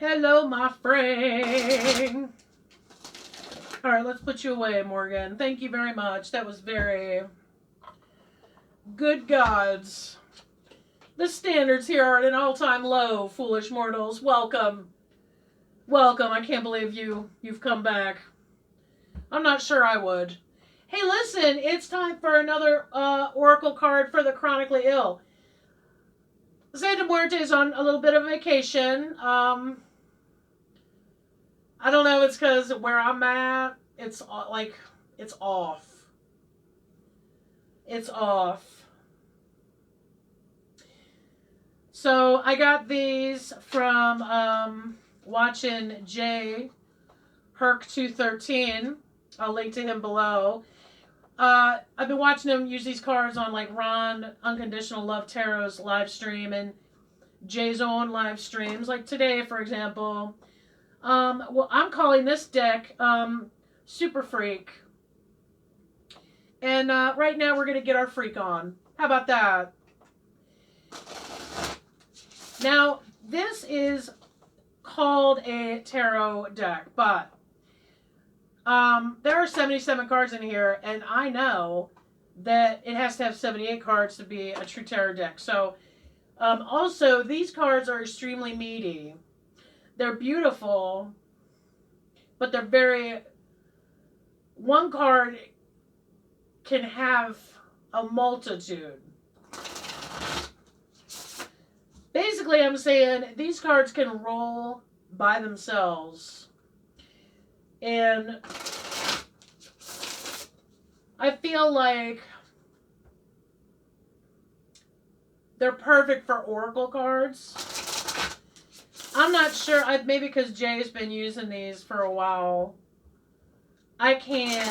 Hello, my friend. All right, let's put you away, Morgan. Thank you very much. That was very good gods. The standards here are at an all-time low, foolish mortals. Welcome. Welcome. I can't believe you've come back. I'm not sure I would. Hey, listen, it's time for another oracle card for the chronically ill. Santa Muerte is on a little bit of vacation. I don't know if it's because where I'm at, it's like, it's off. It's off. So I got these from watching Jay Herc213. I'll link to him below. I've been watching him use these cards on like Ron Unconditional Love Tarot's live stream and Jay's own live streams. Like today, for example. Well, I'm calling this deck SuperFreq. And right now we're going to get our freak on. How about that? Now, this is called a tarot deck, but there are 77 cards in here, and I know that it has to have 78 cards to be a true tarot deck. So, also, these cards are extremely meaty. They're beautiful, but they're very... One card can have a multitude. Basically, I'm saying these cards can roll by themselves. And I feel like they're perfect for oracle cards. I'm not sure. Maybe because Jay's been using these for a while. I can't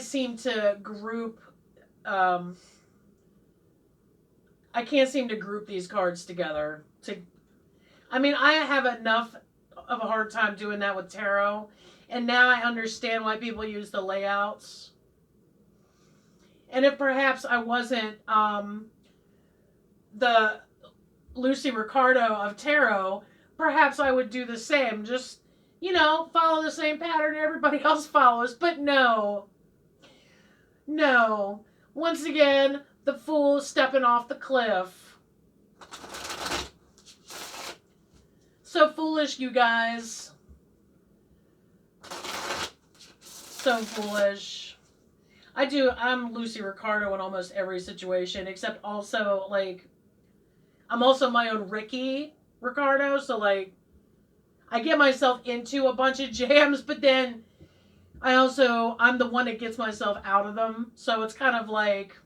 seem to group... I can't seem to group these cards together. I mean, I have enough of a hard time doing that with tarot. And now I understand why people use the layouts. And if perhaps I wasn't the Lucy Ricardo of tarot, perhaps I would do the same. Just, you know, follow the same pattern everybody else follows. But no. No. Once again... The fool stepping off the cliff. So foolish, you guys. So foolish. I'm Lucy Ricardo in almost every situation, except also, like, I'm also my own Ricky Ricardo, so, like, I get myself into a bunch of jams, but then I'm the one that gets myself out of them, so it's kind of like...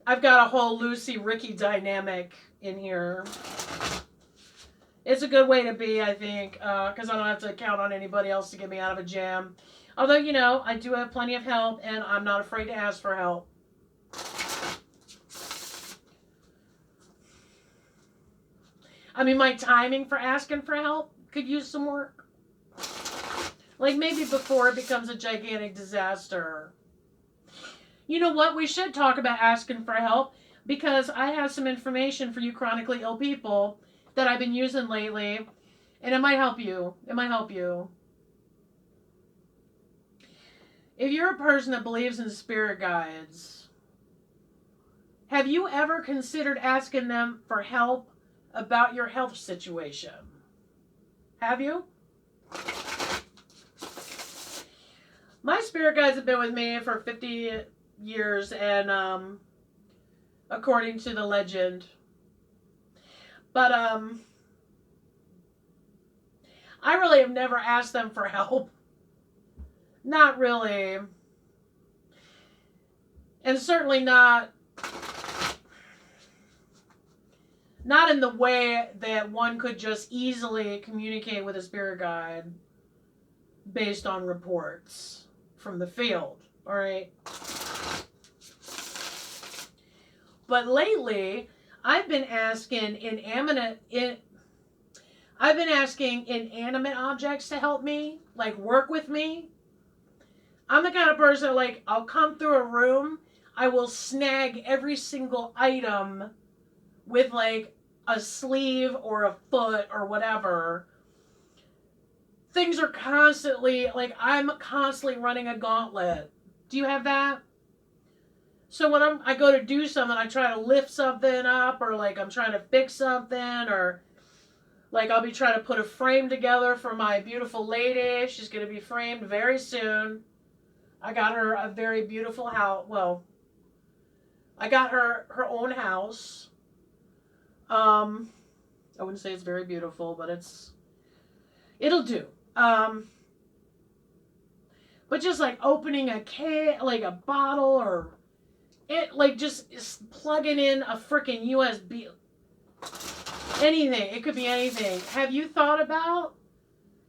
I've got a whole Lucy-Ricky dynamic in here. It's a good way to be, I think, because I don't have to count on anybody else to get me out of a jam. Although, you know, I do have plenty of help, and I'm not afraid to ask for help. I mean, my timing for asking for help could use some work. Like, maybe before it becomes a gigantic disaster. You know what? We should talk about asking for help because I have some information for you chronically ill people that I've been using lately, and it might help you. It might help you. If you're a person that believes in spirit guides, have you ever considered asking them for help about your health situation? Have you? My spirit guides have been with me for 50 years, and according to the legend, but I really have never asked them for help. Not really. And certainly not in the way that one could just easily communicate with a spirit guide based on reports from the field. All right. But lately, I've been asking inanimate objects to help me, like work with me. I'm the kind of person, like, I'll come through a room, I will snag every single item with like a sleeve or a foot or whatever. Things are constantly, like, I'm constantly running a gauntlet. Do you have that? So when I go to do something, I try to lift something up, or like I'm trying to fix something, or like I'll be trying to put a frame together for my beautiful lady. She's going to be framed very soon. I got her a very beautiful house. Well, I got her her own house. I wouldn't say it's very beautiful, but it'll do. But just like opening a can, like a bottle, or it like just plugging in a freaking USB, anything. It could be anything. Have you thought about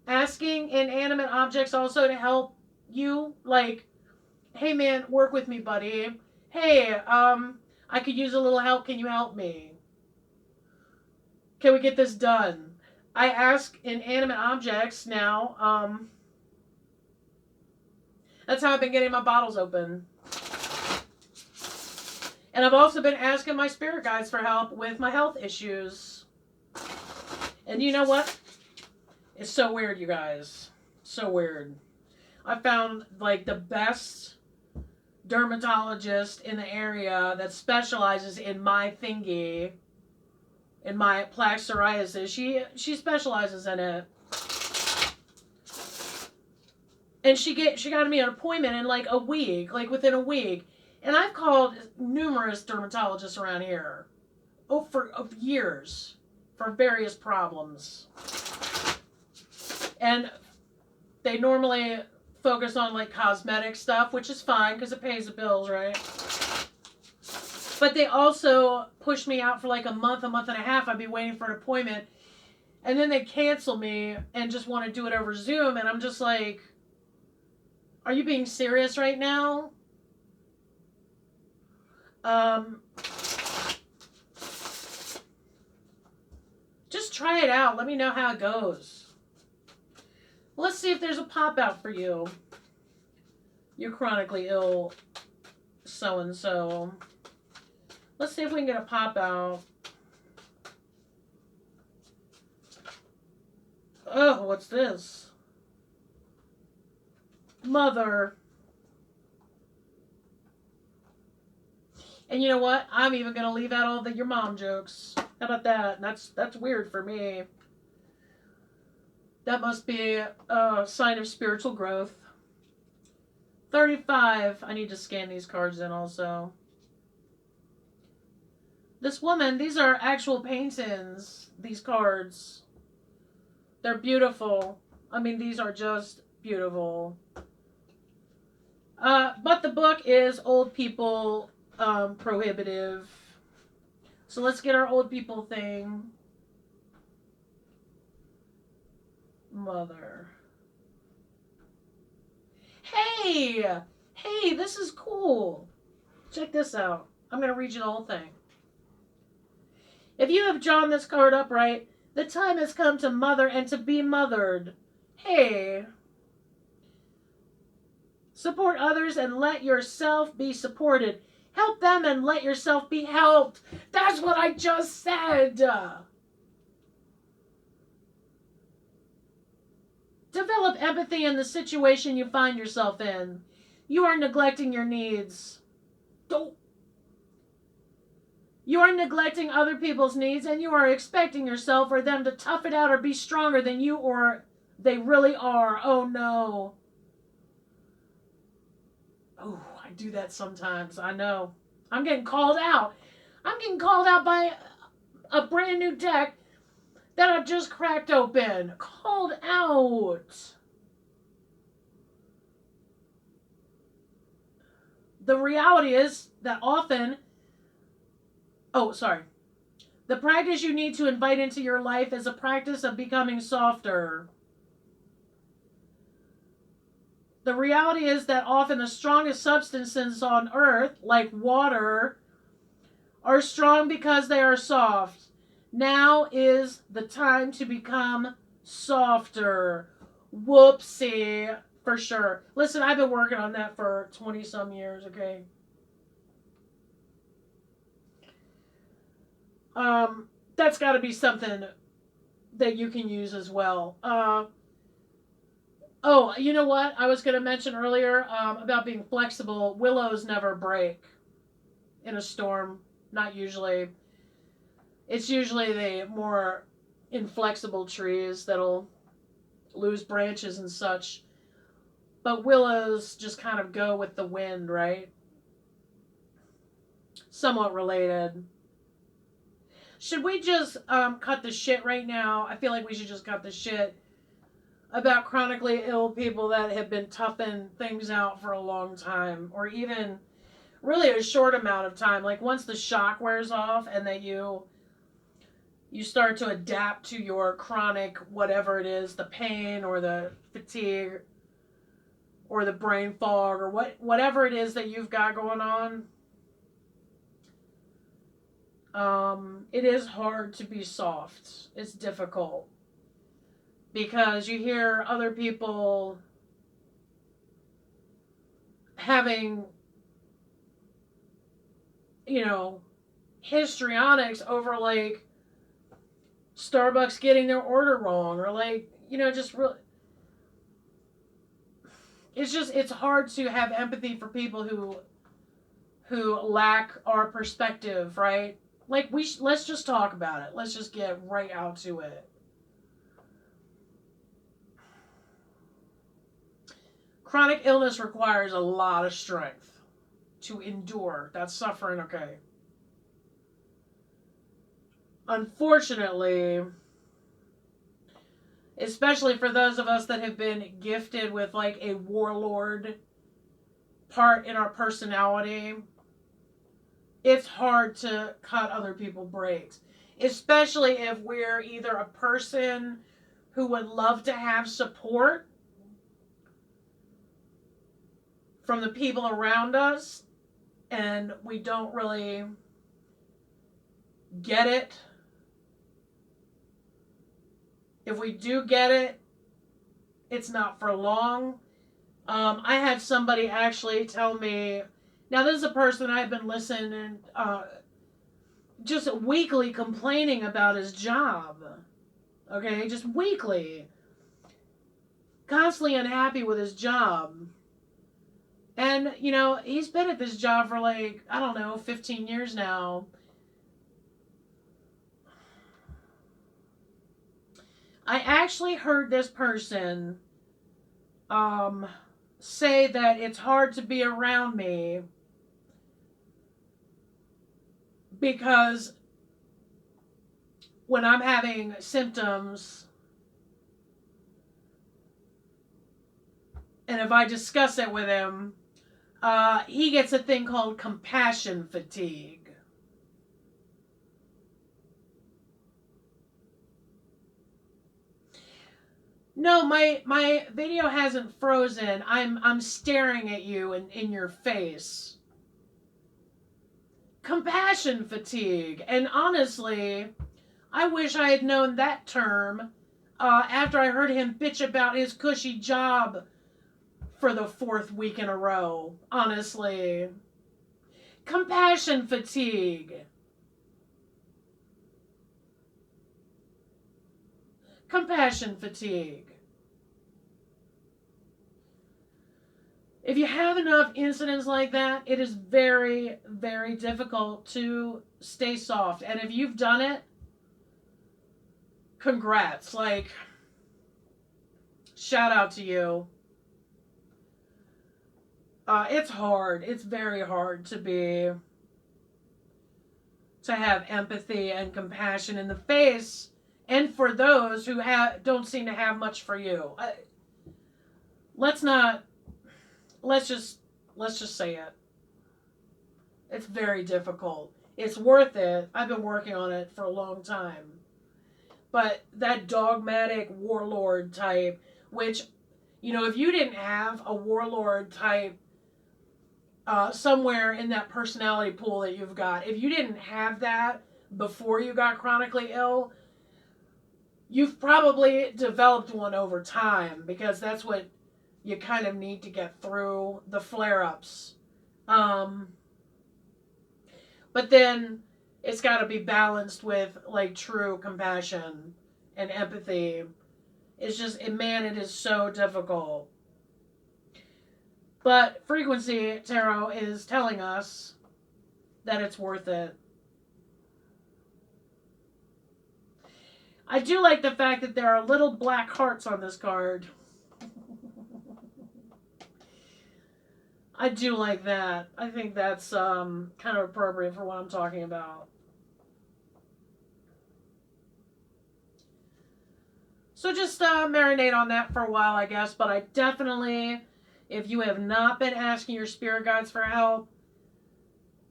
asking inanimate objects also to help you? Like, hey man, work with me, buddy. Hey, I could use a little help. Can you help me? Can we get this done? I ask inanimate objects now. That's how I've been getting my bottles open. And I've also been asking my spirit guides for help with my health issues. And you know what? It's so weird, you guys. So weird. I found like the best dermatologist in the area that specializes in my thingy, in my plaque psoriasis. She specializes in it. And she got me an appointment in like a week, like within a week. And I've called numerous dermatologists around here for years for various problems. And they normally focus on like cosmetic stuff, which is fine because it pays the bills, right? But they also push me out for like a month and a half. I'd be waiting for an appointment. And then they cancel me and just want to do it over Zoom. And I'm just like, are you being serious right now? Just try it out. Let me know how it goes. Let's see if there's a pop out for you. You're chronically ill, so-and-so. Let's see if we can get a pop out. Oh, what's this? Mother. And you know what? I'm even going to leave out all the your mom jokes. How about that? That's weird for me. That must be a sign of spiritual growth. 35. I need to scan these cards in also. This woman, these are actual paintings, these cards. They're beautiful. I mean, these are just beautiful. But the book is old people prohibitive. So let's get our old people thing. Mother. Hey! Hey, this is cool. Check this out. I'm going to read you the whole thing. If you have drawn this card upright, the time has come to mother and to be mothered. Hey. Support others and let yourself be supported. Help them and let yourself be helped. That's what I just said. Develop empathy in the situation you find yourself in. You are neglecting your needs. Don't. You are neglecting other people's needs, and you are expecting yourself or them to tough it out or be stronger than you or they really are. Oh no. Oh, I do that sometimes. I know. I'm getting called out. I'm getting called out by a brand new deck that I've just cracked open. Called out. The reality is that often... Oh, sorry. The practice you need to invite into your life is a practice of becoming softer. The reality is that often the strongest substances on earth, like water, are strong because they are soft. Now is the time to become softer. Whoopsie, for sure. Listen, I've been working on that for 20-some years, okay? That's got to be something that you can use as well. Oh, you know what? I was going to mention earlier about being flexible. Willows never break in a storm. Not usually. It's usually the more inflexible trees that'll lose branches and such. But willows just kind of go with the wind, right? Somewhat related. Should we just cut the shit right now? I feel like we should just cut the shit about chronically ill people that have been toughing things out for a long time, or even really a short amount of time. Like once the shock wears off and that you start to adapt to your chronic whatever it is, the pain or the fatigue or the brain fog or whatever it is that you've got going on. It is hard to be soft. It's difficult because you hear other people having, histrionics over like Starbucks getting their order wrong or like, just really. It's hard to have empathy for people who lack our perspective, right? Like let's just talk about it. Let's just get right out to it. Chronic illness requires a lot of strength to endure that suffering, okay? Unfortunately, especially for those of us that have been gifted with like a warlord part in our personality, it's hard to cut other people breaks, especially if we're either a person who would love to have support from the people around us and we don't really get it. If we do get it, it's not for long. I had somebody actually tell me, now this is a person I've been listening, just weekly complaining about his job. Okay, just weekly. Constantly unhappy with his job. And, he's been at this job for like, I don't know, 15 years now. I actually heard this person say that it's hard to be around me because when I'm having symptoms and if I discuss it with him, he gets a thing called compassion fatigue. No, my video hasn't frozen. I'm staring at you in your face. Compassion fatigue. And honestly, I wish I had known that term after I heard him bitch about his cushy job for the 4th week in a row. Honestly. Compassion fatigue. Compassion fatigue. If you have enough incidents like that, it is very, very difficult to stay soft. And if you've done it, congrats. Like, shout out to you. It's hard. It's very hard to have empathy and compassion in the face, and for those who don't seem to have much for you. Let's just say it. It's very difficult. It's worth it. I've been working on it for a long time. But that dogmatic warlord type, which, if you didn't have a warlord type somewhere in that personality pool that you've got, if you didn't have that before you got chronically ill, you've probably developed one over time because that's what you kind of need to get through the flare-ups. But then it's got to be balanced with like true compassion and empathy. It's just, man, it is so difficult. But frequency tarot is telling us that it's worth it. I do like the fact that there are little black hearts on this card. I do like that. I think that's kind of appropriate for what I'm talking about. So just marinate on that for a while, I guess. But I definitely, if you have not been asking your spirit guides for help,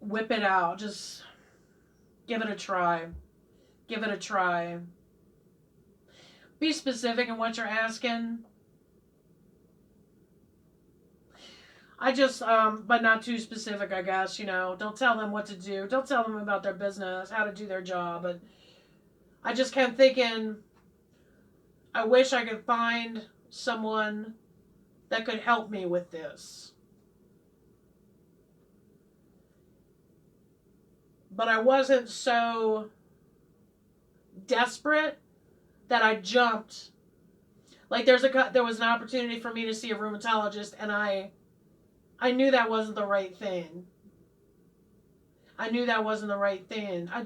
whip it out. Just give it a try. Give it a try. Be specific in what you're asking. But not too specific, I guess, you know. Don't tell them what to do. Don't tell them about their business, how to do their job. But I just kept thinking, I wish I could find someone that could help me with this. But I wasn't so desperate that I jumped. Like there was an opportunity for me to see a rheumatologist, and I knew that wasn't the right thing. I knew that wasn't the right thing. I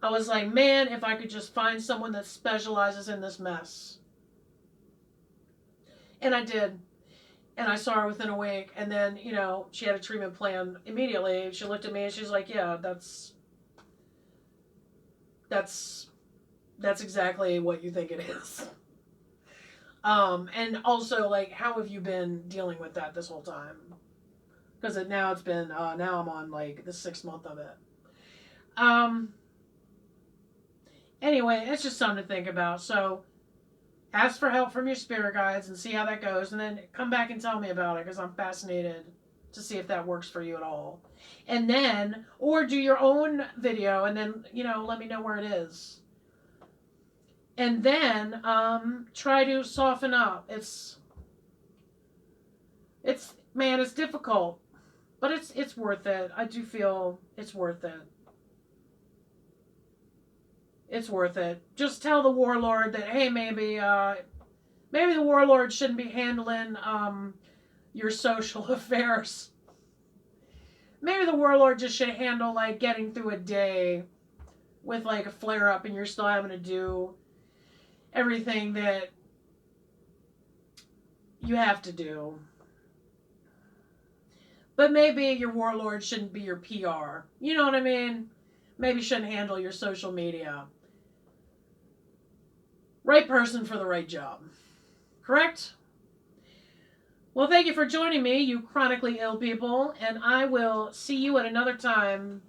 was like, man, if I could just find someone that specializes in this mess. And I did. And I saw her within a week. And then, you know, she had a treatment plan immediately. She looked at me and she's like, yeah, that's exactly what you think it is. And also, like, how have you been dealing with that this whole time? Because now I'm on, like, the 6th month of it. Anyway, it's just something to think about. So, ask for help from your spirit guides and see how that goes. And then come back and tell me about it, because I'm fascinated to see if that works for you at all. And then, or do your own video and then, you know, let me know where it is. And then try to soften up. It's difficult, but it's worth it. I do feel it's worth it. It's worth it. Just tell the warlord that, hey, maybe the warlord shouldn't be handling your social affairs. Maybe the warlord just should handle like getting through a day with like a flare up, and you're still having to do everything that you have to do. But maybe your warlord shouldn't be your PR. You know what I mean? Maybe shouldn't handle your social media. Right person for the right job. Correct? Well, thank you for joining me, you chronically ill people, and I will see you at another time.